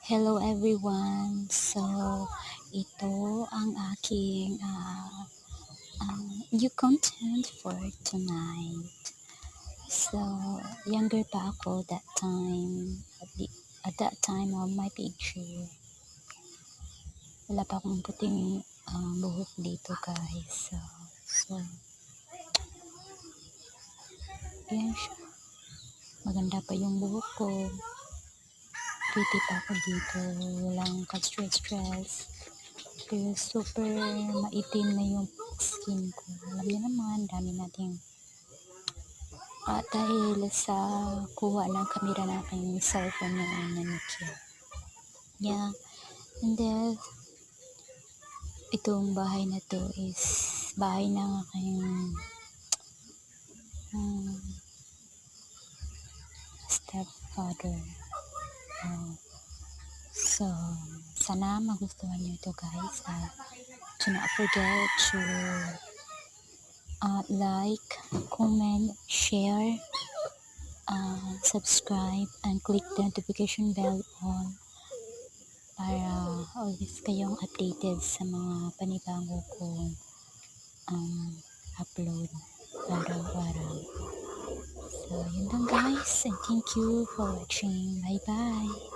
Hello everyone. So, ito ang aking new content for tonight. So, younger pa ako that time. At that time of my picture, wala pa akong puting buhok dito guys. So, yan siya. Maganda pa yung buhok ko. Pretty pa ako dito. Walang ka-stress. Pero super maitim na yung skin ko. Alam niyo naman, dami nating dahil sa kuha ng kamera ng aking cellphone noon na Nokia. Yeah. And then, itong bahay na to is bahay ng aking stepfather. So, sana magustuhan nyo ito guys. Do not forget to like, comment, share, subscribe, and click the notification bell on para always kayong updated sa mga panibago kong upload araw-araw. So, yun lang guys, and thank you for watching. Bye-bye!